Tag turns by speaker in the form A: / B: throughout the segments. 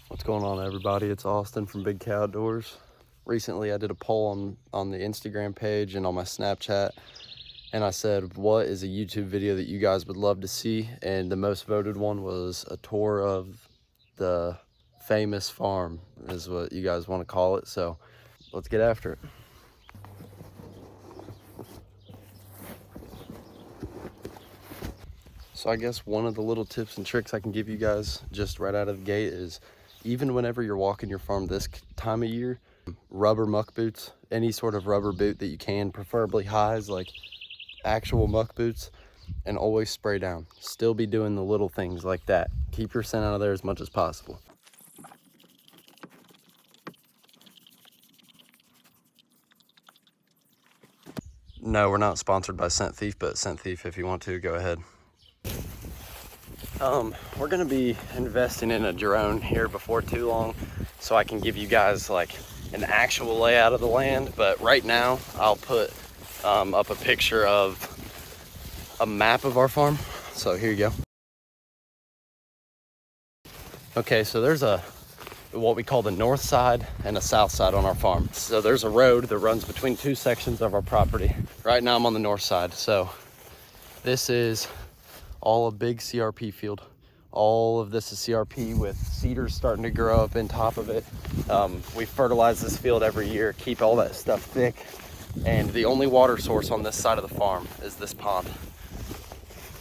A: What's going on, everybody? It's Austin from BigKoutdoors. Recently I did a poll on the Instagram page and on my Snapchat, and I said, what is a YouTube video that you guys would love to see? And the most voted one was a tour of the famous farm, is what you guys want to call it. So let's get after it. So I guess one of the little tips and tricks I can give you guys just right out of the gate is, even whenever you're walking your farm this time of year, rubber muck boots, any sort of rubber boot that you can, preferably highs, like actual muck boots, and always spray down. Still be doing the little things like that. Keep your scent out of there as much as possible. No, we're not sponsored by Scent Thief, but Scent Thief, if you want to, go ahead. We're gonna be investing in a drone here before too long, so I can give you guys like an actual layout of the land. But right now I'll put up a picture of a map of our farm. So here you go. Okay, so there's what we call the north side and a south side on our farm. So there's a road that runs between two sections of our property. Right now I'm on the north side. So this is all a big CRP field. All of this is CRP with cedars starting to grow up in top of it. We fertilize this field every year, keep all that stuff thick. And the only water source on this side of the farm is this pond.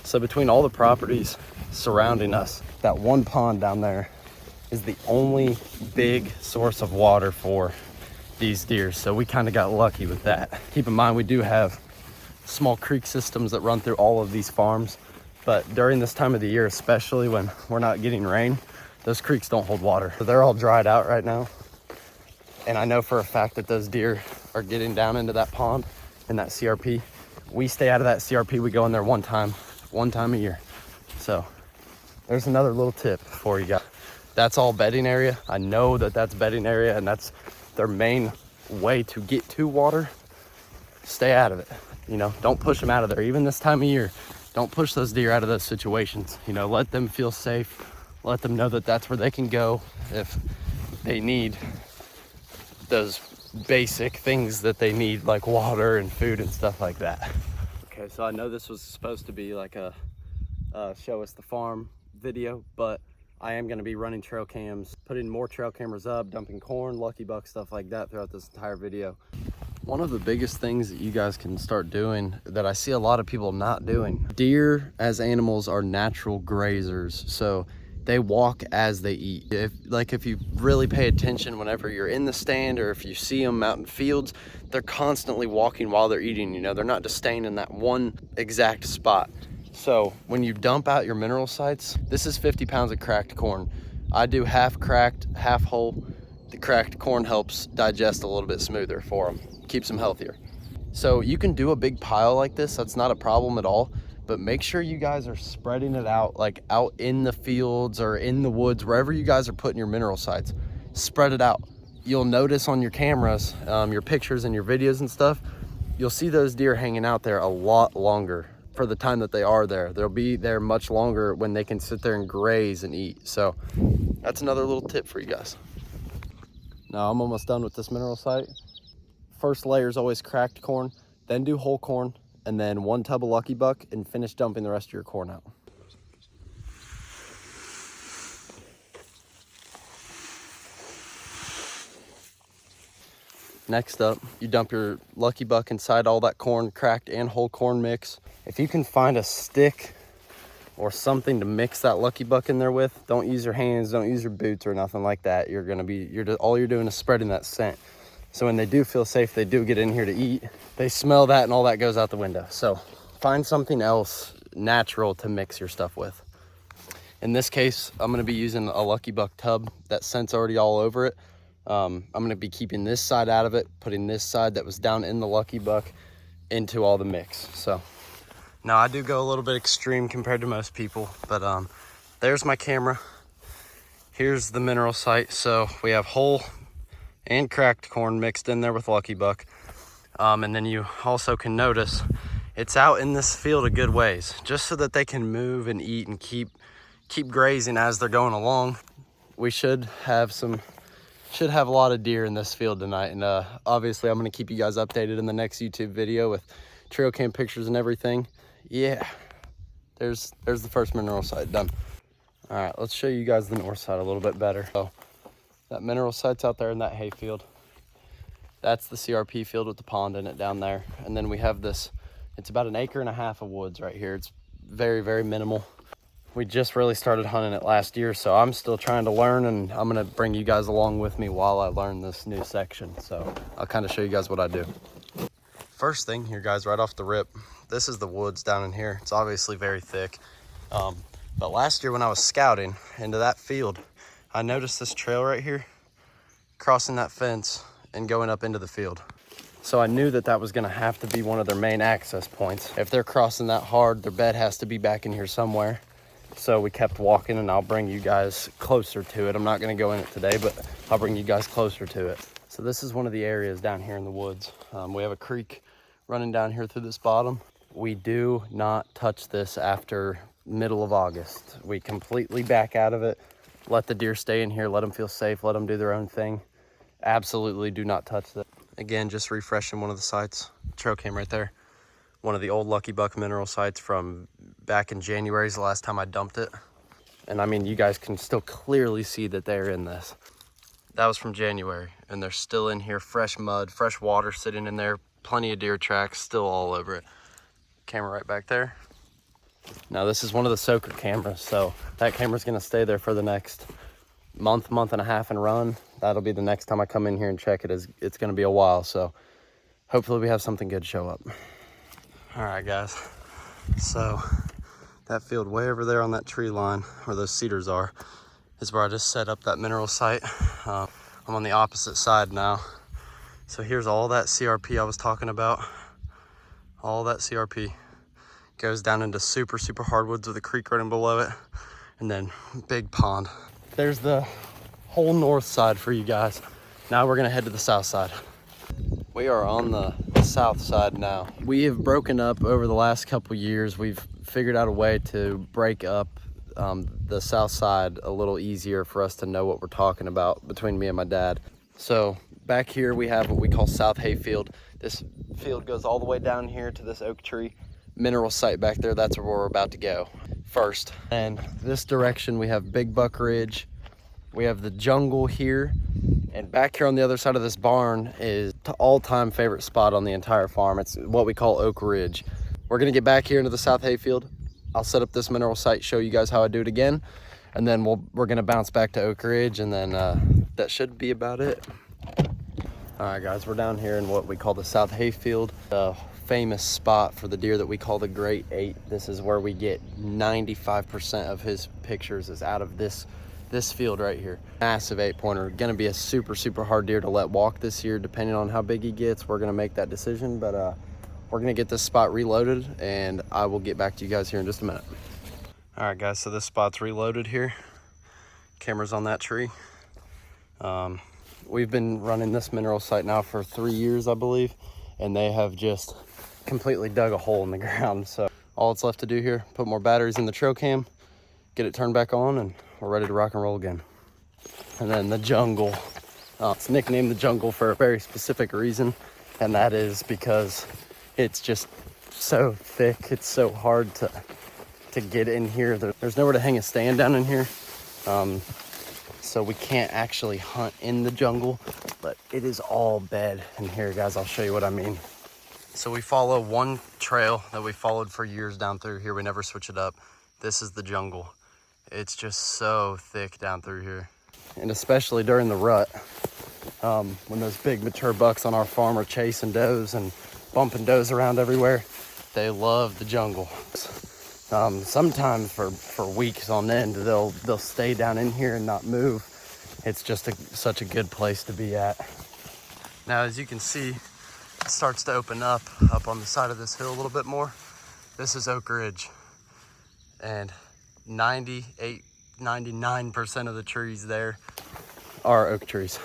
A: So between all the properties surrounding us, that one pond down there is the only big source of water for these deer. So we kind of got lucky with that. Keep in mind, we do have small creek systems that run through all of these farms. But during this time of the year, especially when we're not getting rain, those creeks don't hold water. So they're all dried out right now. And I know for a fact that those deer are getting down into that pond and that CRP. We stay out of that CRP. We go in there one time a year. So there's another little tip for you guys. That's all bedding area. I know that that's bedding area, and that's their main way to get to water. Stay out of it. You know, don't push them out of there. Even this time of year, don't push those deer out of those situations. You know, let them feel safe. Let them know that that's where they can go if they need those basic things that they need, like water and food and stuff like that. Okay, so I know this was supposed to be like a show us the farm video, but I am going to be running trail cams, putting more trail cameras up, dumping corn, lucky buck, stuff like that throughout this entire video. One of the biggest things that you guys can start doing that I see a lot of people not doing, deer as animals are natural grazers. So they walk as they eat. If you really pay attention, whenever you're in the stand or if you see them out in fields, they're constantly walking while they're eating. You know, they're not just staying in that one exact spot. So when you dump out your mineral sites, this is 50 pounds of cracked corn. I do half cracked, half whole. The cracked corn helps digest a little bit smoother for them, keeps them healthier. So you can do a big pile like this, that's not a problem at all, but make sure you guys are spreading it out, like out in the fields or in the woods, wherever you guys are putting your mineral sites. Spread it out. You'll notice on your cameras, your pictures and your videos and stuff, you'll see those deer hanging out there a lot longer for the time that they are there. They'll be there much longer when they can sit there and graze and eat. So that's another little tip for you guys. Now I'm almost done with this mineral site. First layer is always cracked corn, then do whole corn, and then one tub of Lucky Buck, and finish dumping the rest of your corn out. Next up, you dump your Lucky Buck inside all that corn, cracked and whole corn mix. If you can find a stick or something to mix that Lucky Buck in there with, don't use your hands, don't use your boots or nothing like that. All you're doing is spreading that scent. So when they do feel safe, they do get in here to eat, they smell that and all that goes out the window. So find something else natural to mix your stuff with. In this case, I'm gonna be using a Lucky Buck tub. That scent's already all over it. I'm gonna be keeping this side out of it, putting this side that was down in the Lucky Buck into all the mix. So now I do go a little bit extreme compared to most people, but there's my camera. Here's the mineral site. So we have whole and cracked corn mixed in there with Lucky Buck. And then you also can notice it's out in this field a good ways, just so that they can move and eat and keep grazing as they're going along. we should have a lot of deer in this field tonight. And obviously I'm gonna keep you guys updated in the next YouTube video with trail cam pictures and everything. Yeah, there's the first mineral site done. All right, let's show you guys the north side a little bit better. So that mineral site's out there in that hay field. That's the CRP field with the pond in it down there. And then we have this, it's about 1.5 acres of woods right here. It's very, very minimal. We just really started hunting it last year, so I'm still trying to learn, and I'm gonna bring you guys along with me while I learn this new section. So I'll kind of show you guys what I do. First thing here, guys, right off the rip, this is the woods down in here. It's obviously very thick. But last year when I was scouting into that field, I noticed this trail right here, crossing that fence and going up into the field. So I knew that was gonna have to be one of their main access points. If they're crossing that hard, their bed has to be back in here somewhere. So we kept walking, and I'll bring you guys closer to it. I'm not gonna go in it today, but I'll bring you guys closer to it. So this is one of the areas down here in the woods. We have a creek running down here through this bottom. We do not touch this after middle of August. We completely back out of it, let the deer stay in here, let them feel safe, let them do their own thing. Absolutely do not touch this. Again, just refreshing one of the sites. Trail cam right there. One of the old Lucky Buck mineral sites from back in January is the last time I dumped it. And I mean, you guys can still clearly see that they're in this. That was from January, and they're still in here. Fresh mud, fresh water sitting in there, plenty of deer tracks still all over it. Camera right back there. Now this is one of the soaker cameras, so that camera's gonna stay there for the next month and a half and run. That'll be the next time I come in here and check it. It's gonna be a while, so hopefully we have something good show up. All right, guys, so that field way over there on that tree line where those cedars are is where I just set up that mineral site. I'm on the opposite side now. So here's all that CRP I was talking about. All that CRP goes down into super hardwoods with a creek running below it, and then big pond. There's the whole north side for you guys. Now we're gonna head to the south side. We are on the south side now. We have broken up over the last couple years. We've figured out a way to break up the south side a little easier for us to know what we're talking about between me and my dad. So back here we have what we call South Hayfield. This field goes all the way down here to this oak tree mineral site back there. That's where we're about to go first. And this direction we have Big Buck Ridge. We have the jungle here, and back here on the other side of this barn is the all-time favorite spot on the entire farm. It's what we call Oak Ridge. We're gonna get back here into the South Hayfield. I'll set up this mineral site, show you guys how I do it again, and then we're gonna bounce back to Oak Ridge, and then that should be about it. All right, guys, we're down here in what we call the South Hayfield, the famous spot for the deer that we call the Great Eight. This is where we get 95% of his pictures is out of this field right here. Massive 8-pointer. Gonna be a super hard deer to let walk this year. Depending on how big he gets, we're gonna make that decision, but we're gonna get this spot reloaded, and I will get back to you guys here in just a minute. All right, guys, so this spot's reloaded here. Camera's on that tree. We've been running this mineral site now for 3 years, I believe, and they have just completely dug a hole in the ground. So all it's left to do here, put more batteries in the trail cam, get it turned back on, and we're ready to rock and roll again. And then the jungle. It's nicknamed the jungle for a very specific reason, and that is because it's just so thick. It's so hard to get in here. There's nowhere to hang a stand down in here. So we can't actually hunt in the jungle, but it is all bed in here, guys. I'll show you what I mean. So we follow one trail that we followed for years down through here. We never switch it up. This is the jungle. It's just so thick down through here. And especially during the rut, when those big mature bucks on our farm are chasing does and bumping does around everywhere, they love the jungle. Sometimes for weeks on end, they'll stay down in here and not move. It's just such a good place to be at. Now, as you can see, it starts to open up on the side of this hill a little bit more. This is Oak Ridge, and 99% of the trees there are oak trees.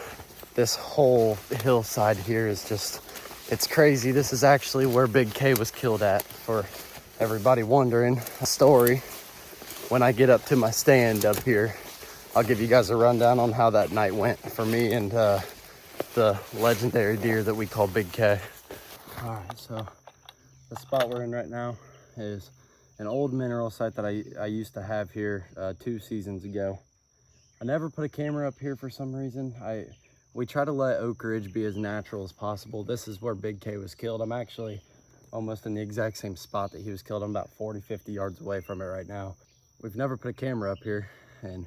A: This whole hillside here is just, it's crazy. This is actually where Big K was killed at, for everybody wondering. A story, when I get up to my stand up here, I'll give you guys a rundown on how that night went for me and the legendary deer that we call Big K. All right, so the spot we're in right now is an old mineral site that I used to have here 2 seasons ago. I never put a camera up here for some reason. We try to let Oak Ridge be as natural as possible. This is where Big K was killed. I'm actually almost in the exact same spot that he was killed. I'm about 40, 50 yards away from it right now. We've never put a camera up here and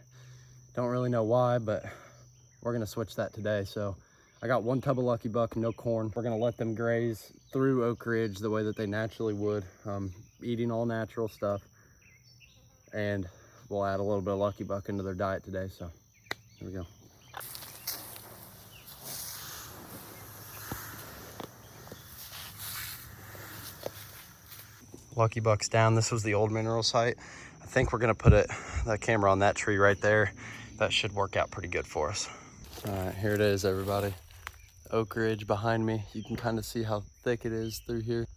A: don't really know why, but we're gonna switch that today. So I got 1 tub of Lucky Buck, no corn. We're gonna let them graze through Oak Ridge the way that they naturally would, eating all natural stuff. And we'll add a little bit of Lucky Buck into their diet today. So here we go. Lucky Buck's down. This was the old mineral site. I think we're gonna put the camera on that tree right there. That should work out pretty good for us. All right, here it is, everybody. Oak Ridge behind me. You can kind of see how thick it is through here.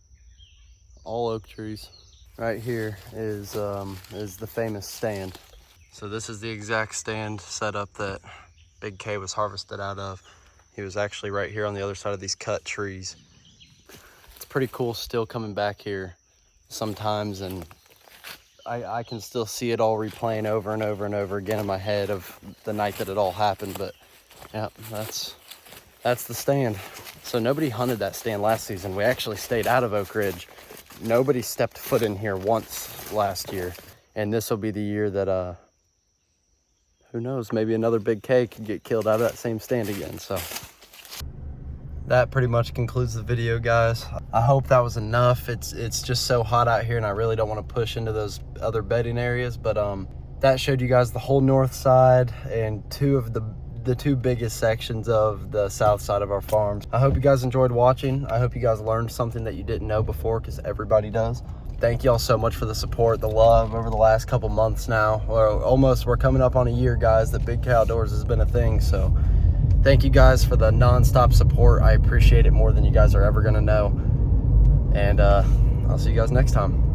A: All oak trees. Right here is the famous stand. So this is the exact stand setup that Big K was harvested out of. He was actually right here on the other side of these cut trees. It's pretty cool still coming back here sometimes, and I can still see it all replaying over and over and over again in my head of the night that it all happened. But yeah, that's the stand. So nobody hunted that stand last season. We actually stayed out of Oak Ridge. Nobody stepped foot in here once last year, and this will be the year that who knows, maybe another Big K could get killed out of that same stand again. So that pretty much concludes the video, guys. I hope that was enough. It's just so hot out here and I really don't want to push into those other bedding areas, but that showed you guys the whole north side and 2 of the 2 biggest sections of the south side of our farms. I hope you guys enjoyed watching. I hope you guys learned something that you didn't know before, because everybody does. Thank y'all so much for the support, the love over the last couple months now. We're coming up on a year, guys, that BigKoutdoors has been a thing. So thank you guys for the non-stop support. I appreciate it more than you guys are ever gonna know. And I'll see you guys next time.